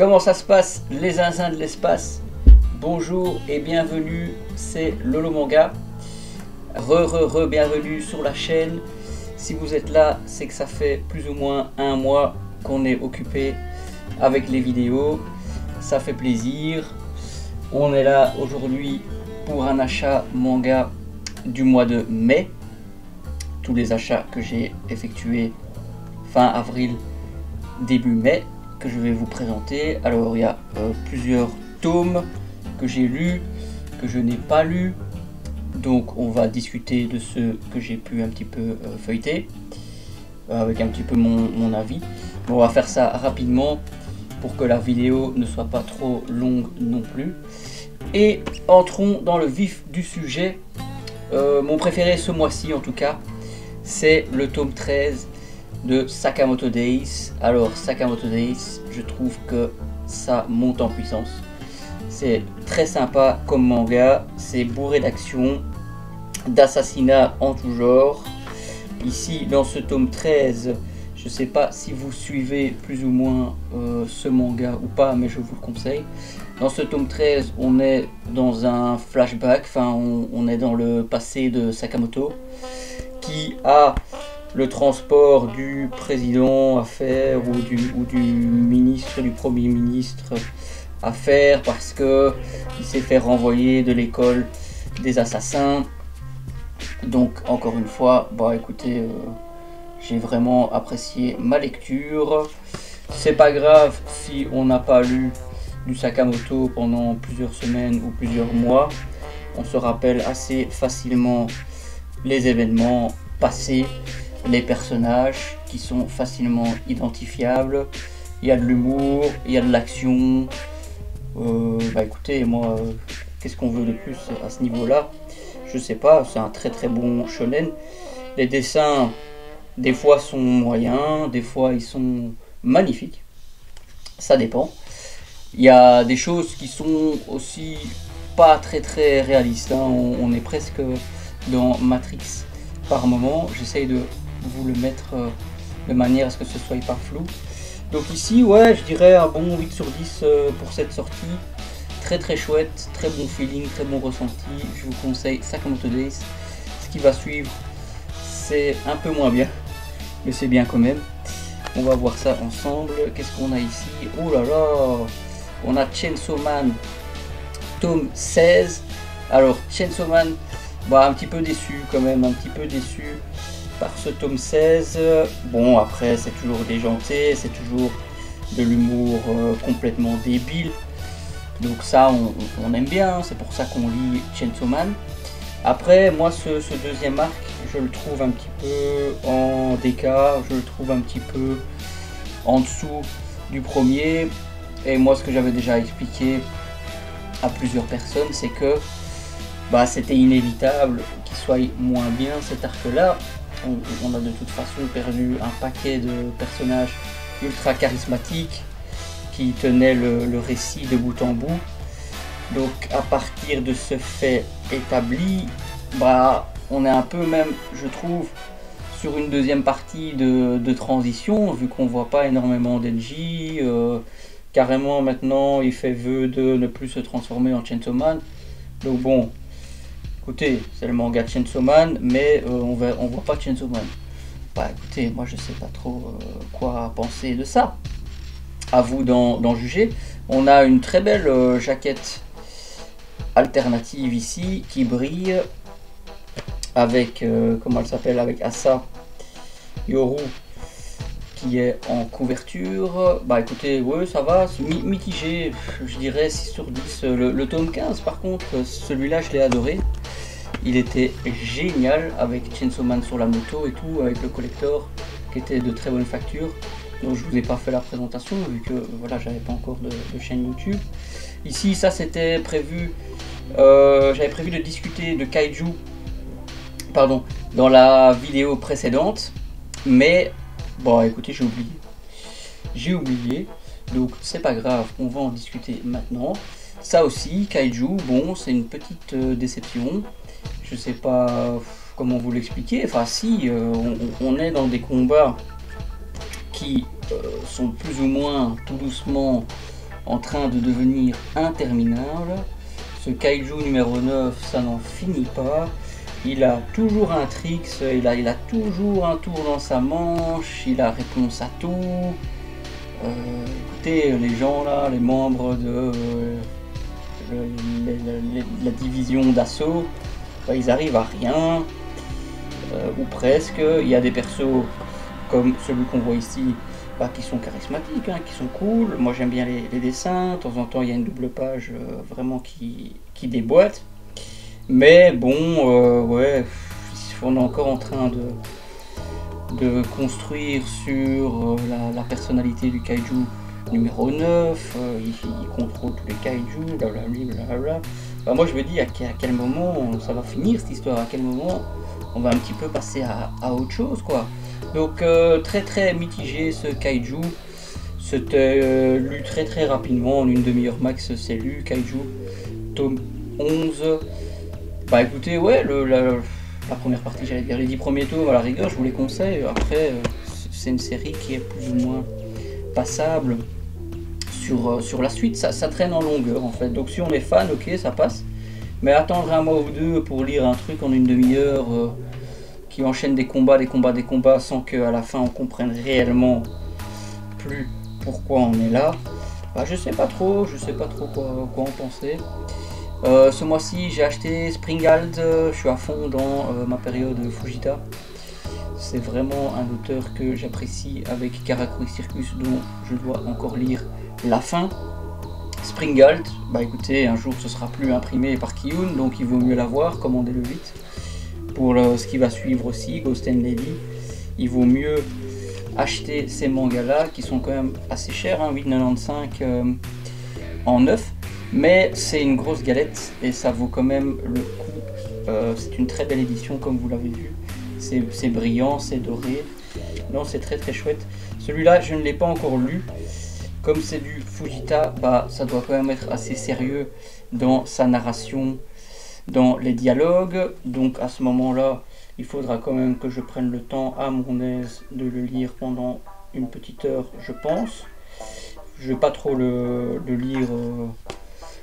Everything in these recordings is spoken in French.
Comment ça se passe les zinzins de l'espace? Bonjour et bienvenue, c'est Lolo Manga. Bienvenue sur la chaîne. Si vous êtes là, c'est que ça fait plus ou moins un mois qu'on est occupé avec les vidéos. Ça fait plaisir. On est là aujourd'hui pour un achat manga du mois de mai. Tous les achats que j'ai effectués fin avril, début mai, que je vais vous présenter. Alors il y a plusieurs tomes que j'ai lus, que je n'ai pas lus. Donc on va discuter de ceux que j'ai pu un petit peu feuilleter, avec un petit peu mon avis. On va faire ça rapidement pour que la vidéo ne soit pas trop longue non plus. Et entrons dans le vif du sujet. Mon préféré ce mois-ci en tout cas, c'est le tome 13 de Sakamoto Days. Alors Sakamoto Days, je trouve que ça monte en puissance. C'est très sympa comme manga, c'est bourré d'action, d'assassinats en tout genre. Ici dans ce tome 13, je sais pas si vous suivez plus ou moins ce manga ou pas, mais je vous le conseille. Dans ce tome 13, on est dans un flashback, enfin on est dans le passé de Sakamoto, qui a le transport du président à faire ou du ministre, du premier ministre à faire, parce que il s'est fait renvoyer de l'école des assassins. Donc encore une fois, bah écoutez, j'ai vraiment apprécié ma lecture. C'est pas grave si on n'a pas lu du Sakamoto pendant plusieurs semaines ou plusieurs mois. On se rappelle assez facilement les événements passés, les personnages qui sont facilement identifiables. Il y a de l'humour, il y a de l'action. Bah écoutez, moi, qu'est-ce qu'on veut de plus à ce niveau-là? Je sais pas, c'est un très très bon shonen. Les dessins, des fois sont moyens, des fois ils sont magnifiques. Ça dépend. Il y a des choses qui sont aussi pas très très réalistes, hein. On est presque dans Matrix par moment. J'essaye de vous le mettre de manière à ce que ce soit pas flou. Donc ici, ouais, je dirais un bon 8 sur 10 pour cette sortie. Très très chouette, très bon feeling, très bon ressenti. Je vous conseille Sakamoto Days. Ce qui va suivre, c'est un peu moins bien, mais c'est bien quand même. On va voir ça ensemble. Qu'est-ce qu'on a ici? Oh là là, on a Chainsaw Man, tome 16. Alors Chainsaw Man, bah, un petit peu déçu quand même, un petit peu déçu par ce tome 16. Bon, après c'est toujours déjanté, c'est toujours de l'humour complètement débile. Donc ça on aime bien, c'est pour ça qu'on lit Chainsaw Man. Après moi ce deuxième arc, je le trouve un petit peu en déca, je le trouve un petit peu en dessous du premier. Et moi ce que j'avais déjà expliqué à plusieurs personnes, c'est que bah, c'était inévitable qu'il soit moins bien cet arc là. On a de toute façon perdu un paquet de personnages ultra charismatiques qui tenaient le récit de bout en bout. Donc à partir de ce fait établi, bah, on est un peu même, je trouve, sur une deuxième partie de transition, vu qu'on voit pas énormément d'Enji. Carrément maintenant il fait vœu de ne plus se transformer en Chainsaw Man. Donc bon, écoutez, c'est le manga Chainsaw Man, mais on voit pas Chainsaw Man. Bah écoutez, moi je sais pas trop quoi penser de ça. À vous d'en juger. On a une très belle jaquette alternative ici qui brille avec comment elle s'appelle, avec Asa Yoru qui est en couverture. Bah écoutez, ouais, ça va, c'est mitigé, je dirais 6 sur 10. Le tome 15 par contre, celui-là je l'ai adoré. Il était génial avec Chainsaw Man sur la moto et tout, avec le collector qui était de très bonne facture. Donc je vous ai pas fait la présentation vu que voilà, j'avais pas encore de chaîne YouTube. Ici ça c'était prévu, j'avais prévu de discuter de Kaiju, pardon, dans la vidéo précédente, mais bon écoutez, j'ai oublié, donc c'est pas grave, on va en discuter maintenant. Ça aussi, Kaiju, bon c'est une petite déception, je sais pas comment vous l'expliquer. Enfin si, on est dans des combats qui sont plus ou moins tout doucement en train de devenir interminable. Ce kaiju numéro 9, ça n'en finit pas. Il a toujours un trick, il a toujours un tour dans sa manche, il a réponse à tout. Écoutez, les gens là, les membres de la division d'assaut, bah, ils arrivent à rien, ou presque. Il y a des persos comme celui qu'on voit ici, bah, qui sont charismatiques, hein, qui sont cool. Moi j'aime bien les dessins, de temps en temps il y a une double page vraiment qui déboîte. Mais bon, ouais, on est encore en train de construire sur la personnalité du kaiju numéro 9, il contrôle tous les kaiju, blablabla. Bah, moi je me dis à quel moment ça va finir cette histoire, à quel moment on va un petit peu passer à autre chose, quoi. Donc très très mitigé ce kaiju, c'était lu très rapidement, en une demi-heure max c'est lu, kaiju, tome 11. Bah écoutez, ouais, la première partie, j'allais dire les 10 premiers tomes, à la rigueur, je vous les conseille. Après, c'est une série qui est plus ou moins passable sur la suite. Ça traîne en longueur, en fait. Donc si on est fan, ok, ça passe. Mais attendre un mois ou deux pour lire un truc en une demi-heure qui enchaîne des combats, sans qu'à la fin on comprenne réellement plus pourquoi on est là. Bah, je sais pas trop quoi en penser. Ce mois-ci j'ai acheté Springald, je suis à fond dans ma période Fujita. C'est vraiment un auteur que j'apprécie, avec Karakuri Circus dont je dois encore lire la fin. Springald, bah écoutez, un jour ce sera plus imprimé par Kiyun, donc il vaut mieux l'avoir, commandez-le vite. Pour ce qui va suivre aussi, Ghost and Lady, il vaut mieux acheter ces mangas là qui sont quand même assez chers, hein, 8,95 en neuf. Mais c'est une grosse galette et ça vaut quand même le coup. C'est une très belle édition comme vous l'avez vu. C'est brillant, c'est doré. Non, c'est très chouette. Celui-là, je ne l'ai pas encore lu. Comme c'est du Fujita, bah, ça doit quand même être assez sérieux dans sa narration, dans les dialogues. Donc à ce moment-là, il faudra quand même que je prenne le temps à mon aise de le lire pendant une petite heure, je pense. Je vais pas trop le lire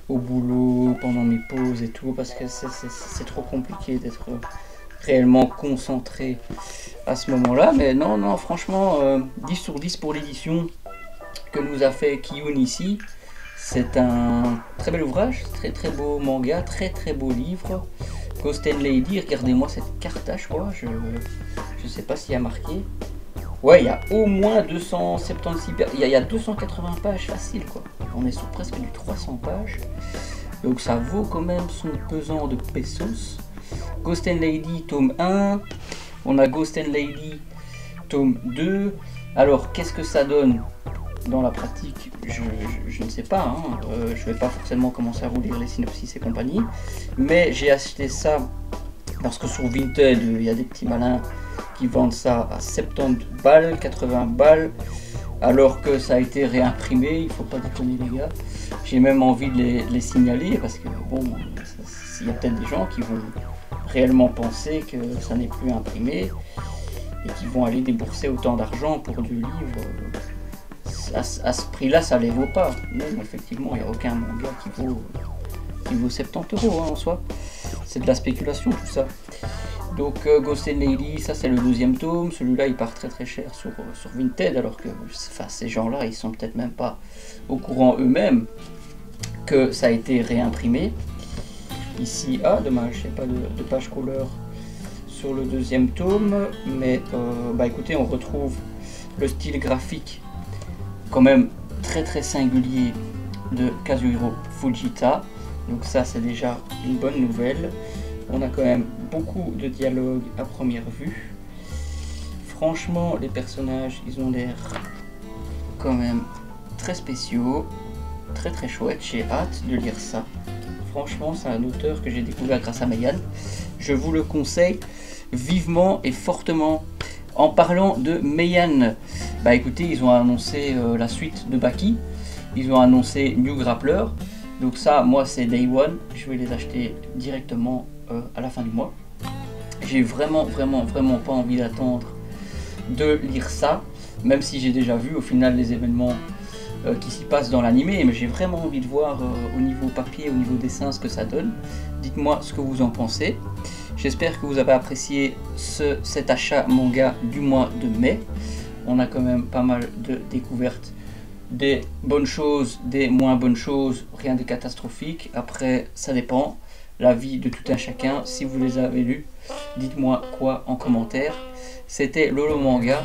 au boulot, pendant mes pauses et tout, parce que c'est trop compliqué d'être réellement concentré à ce moment-là. Mais non, franchement, 10 sur 10 pour l'édition que nous a fait Kiyun ici. C'est un très bel ouvrage, très beau manga, très beau livre. Ghost and Lady, regardez-moi cette cartache, quoi. Je sais pas s'il y a marqué. Ouais, il y a au moins 276 pages, il y a 280 pages facile, quoi. On est sur presque du 300 pages. Donc ça vaut quand même son pesant de pesos. Ghost and Lady tome 1. On a Ghost and Lady tome 2. Alors qu'est-ce que ça donne dans la pratique? Je ne sais pas, hein. Je vais pas forcément commencer à vous lire les synopsis et compagnie. Mais j'ai acheté ça parce que sur Vinted, il y a des petits malins qui vendent ça à 70 balles, 80 balles, alors que ça a été réimprimé. Il faut pas déconner les gars. J'ai même envie de les signaler, parce que bon, il y a peut-être des gens qui vont réellement penser que ça n'est plus imprimé et qui vont aller débourser autant d'argent pour du livre. À ce prix-là, ça les vaut pas. Même effectivement, il n'y a aucun manga qui vaut 70 € hein, en soi. C'est de la spéculation tout ça. Donc Ghost and Lady, ça c'est le deuxième tome. Celui-là il part très cher sur Vinted, alors que ces gens-là ils sont peut-être même pas au courant eux-mêmes que ça a été réimprimé. Ici, ah dommage, il n'y a pas de page couleur sur le deuxième tome, mais bah écoutez, on retrouve le style graphique quand même très singulier de Kazuhiro Fujita. Donc ça c'est déjà une bonne nouvelle. On a quand même beaucoup de dialogues à première vue. Franchement, les personnages, ils ont l'air quand même très spéciaux, très chouettes. J'ai hâte de lire ça. Franchement, c'est un auteur que j'ai découvert grâce à Meian. Je vous le conseille vivement et fortement. En parlant de Meian, bah écoutez, ils ont annoncé la suite de Baki. Ils ont annoncé New Grappler. Donc ça, moi, c'est Day One. Je vais les acheter directement à la fin du mois. J'ai vraiment pas envie d'attendre de lire ça, même si j'ai déjà vu au final les événements qui s'y passe dans l'animé, mais j'ai vraiment envie de voir au niveau papier, au niveau dessin, ce que ça donne. Dites-moi ce que vous en pensez. J'espère que vous avez apprécié cet achat manga du mois de mai. On a quand même pas mal de découvertes, des bonnes choses, des moins bonnes choses, rien de catastrophique. Après, ça dépend, l'avis de tout un chacun. Si vous les avez lus, dites-moi quoi en commentaire. C'était Lolo Manga,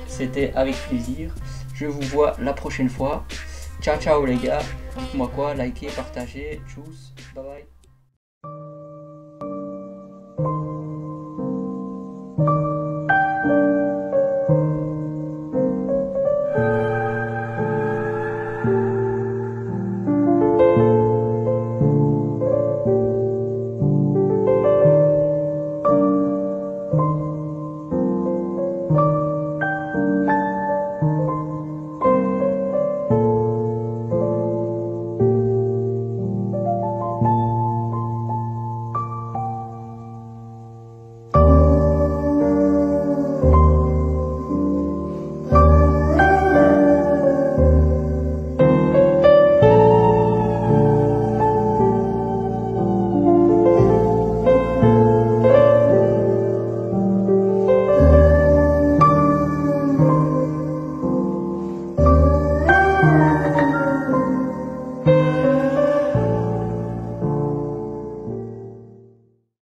c'était avec plaisir. Je vous vois la prochaine fois. Ciao ciao les gars, dites-moi quoi, likez, partagez, tchuss, bye bye.